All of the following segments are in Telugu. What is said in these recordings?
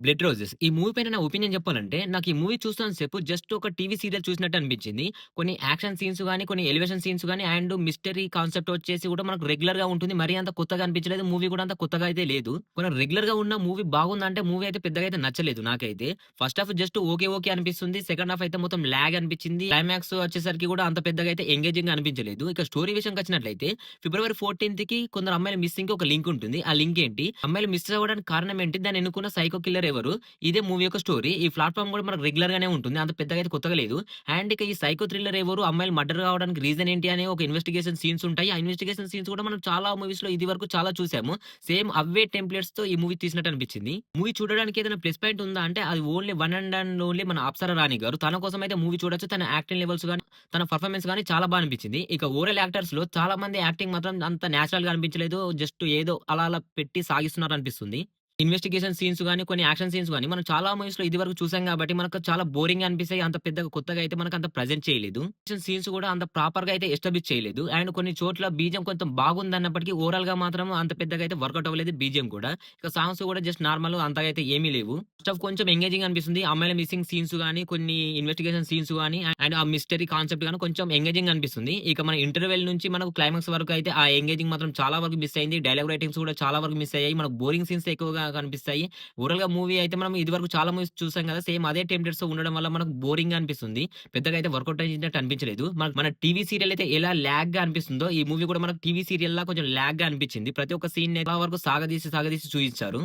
'బ్లడ్ రోజెస్' ఈ మూవీ పైన నా ఒపీనియన్ చెప్పాలంటే, నాకు ఈ మూవీ చూస్తున్నంత సేపు జస్ట్ ఒక టీవీ సీరియల్ చూసినట్టు అనిపించింది. కొన్ని యాక్షన్ సీన్స్ గాని, కొన్ని ఎలివేషన్ సీన్స్ గాని అండ్ మిస్టరీ కాన్సెప్ట్ వచ్చేసి కూడా మనకు రెగ్యులర్‌గా ఉంటుంది. మరీ అంత కొత్తగా అనిపించలేదు. మూవీ కూడా అంత కొత్తగా అయితే లేదు. కొన్ని రెగ్యులర్‌గా ఉన్న మూవీ బాగుందంటే మూవీ అయితే పెద్దగా అయితే నచ్చలేదు నాకైతే. First half just okay, okay అనిపిస్తుంది. సెకండ్ హాఫ్ అయితే మొత్తం లాగ్ అనిపించింది. క్లైమాక్స్ వచ్చేసరికి కూడా అంత పెద్దగా అయితే ఎంగేజింగ్‌గా అనిపించలేదు. ఇక స్టోరీ విషయంకొచ్చినట్లయితే ఫిబ్రవరి 14కి కొందరు అమ్మాయిల మిస్సింగ్‌కి ఒక లింక్ ఉంటుంది. ఆ లింక్ ఏంటి? అమ్మాయిలు మిస్ అవ్వడానికి కారణం ఏంటి? దాన్ని ఎన్నుకున్న సైకో కిల్లర్ ఎవరు? ఇదే మూవీ యొక్క స్టోరీ. ఈ ప్లాట్‌ఫార్మ్ గూడా మనకు రెగ్యులర్ గానే ఉంటుంది. అంత పెద్దగా అయితే కొత్తగా లేదు. అండ్ ఇక ఈ సైకో థ్రిల్లర్ ఎవరు? అమ్మాయిలు మర్డర్ కావడానికి రీజన్ ఏంటి? అనే ఒక ఇన్వెస్టిగేషన్ సీన్స్ ఉంటాయి. ఆ ఇన్వెస్టిగేషన్ సీన్స్ కూడా మనం చాలా మూవీస్‌లో ఇది వరకు చాలా చూసాము. సేమ్ అవే టెంప్లేట్స్‌తో ఈ మూవీ తీసినట్టు అనిపించింది. మూవీ చూడడానికి ఏదైనా ప్లస్ పాయింట్ ఉందా అంటే అది ఓన్లీ వన్ అండ్ ఓన్లీ మన అప్సరా రాణి గారు. తన కోసం అయితే మూవీ చూడొచ్చు. తన యాక్టింగ్ లెవెల్స్ గాని, తన పెర్ఫార్మన్స్ గాని చాలా బా అనిపించింది. ఇక ఓవరాల్ యాక్టర్స్‌లో చాలా మంది యాక్టింగ్ మాత్రం అంత నేచురల్‌గా అనిపించలేదు. జస్ట్ ఏదో అలా అలా పెట్టి సాగిస్తున్నారు అనిపిస్తుంది. ఇన్వెస్టిగేషన్ సీన్స్ గాని, కొన్ని యాక్షన్ సీన్స్ గాని, మనం చాలా మూవీస్‌లో ఇదివరకు చూసాం గాబట్టి, మనకు చాలా బోరింగ్‌గా అనిపిస్తాయి. అంత పెద్దగా కొత్తగా అయితే మనకంత ప్రెజెంట్ చేయలేదు. యాక్షన్ సీన్స్ గూడా అంత ప్రాపర్‌గా అయితే ఎస్టాబ్లిష్ చేయలేదు. అండ్ కొన్ని చోట్ల బీజీఎం కొంచెం బాగుందన్నప్పటికీ ఓవరాల్‌గా మాత్రం అంత పెద్దగా అయితే వర్కౌట్ అవ్వలేదు బీజీఎం కూడా. ఇక సాంగ్స్ గూడా జస్ట్ నార్మల్ అంతగా అయితే ఏమీ లేవు. ఫస్ట్ హాఫ్ కొంచెం ఎంగేజింగ్ అనిపిస్తుంది. అమ్మాయిల మిస్సింగ్ సీన్స్ గాని, కొన్ని ఇన్వెస్టిగేషన్ సీన్స్ గాని, అండ్ ఆ మిస్టరీ కాన్సెప్ట్ గాని కొంచెం ఎంగేజింగ్ అనిపిస్తుంది. ఇక మన ఇంటర్వెల్ నుంచి మనకు క్లైమాక్స్ వరకు అయితే ఆ ఎంగేజింగ్ మాత్రం చాలా వరకు మిస్ అయింది. డైలాగ్ రైటింగ్స్ కూడా చాలా వరకు మిస్ అయ్యాయి. మనకు బోరింగ్ సీన్స్ ఎక్కువగా కనిపిస్తాయి. ఓవరాల్‌గా మూవీ అయితే మనం ఇదివరకు చాలా మూవీస్ చూసాం గదా! సేమ్ అదే టెంప్లేట్స్‌తో ఉండడం వల్ల మనకు బోరింగ్‌గా అనిపిస్తుంది. పెద్దగా అయితే వర్కౌట్ అయ్యేటట్టు అనిపించలేదు. మన టీవీ సీరియల్ అయితే ఎలా లాగ్‌గా అనిపిస్తుందో, ఈ మూవీ కూడా మనకు టీవీ సీరియల్‌లా కొంచెం లాగ్‌గా అనిపించింది. ప్రతి ఒక్క సీన్‌ని చాలా వరకు సాగదీసి, సాగదీసి చూయించారు.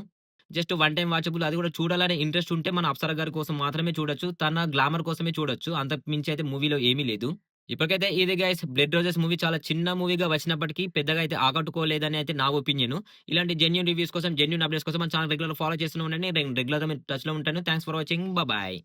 జస్ట్ వన్ టైమ్ వాచబుల్ అది కూడా చూడాలనే ఇంట్రెస్ట్ ఉంటే మన అప్సర గారి కోసం మాత్రమే చూడొచ్చు. తన గ్లామర్ కోసమే చూడొచ్చు. అంతకు మించి అయితే మూవీలో ఏమీ లేదు. ఇప్పటికైతే ఇది గైస్ 'బ్లడ్ రోజెస్' మూవీ చాలా చిన్న మూవీగా వచ్చినప్పటికీ పెద్దగా అయితే ఆకట్టుకోలేదని అయితే నా ఒపీనియన్. ఇలాంటి జెన్యూన్ రివ్యూస్ కోసం, జెన్యూన్ అప్డేట్స్ కోసం మన ఛానెల్ రెగ్యులర్‌గా ఫాలో చేస్తూనే ఉండండి. నేను రెగ్యులర్‌గా మీ టచ్‌లో ఉంటాను. Thanks for watching. బాయ్.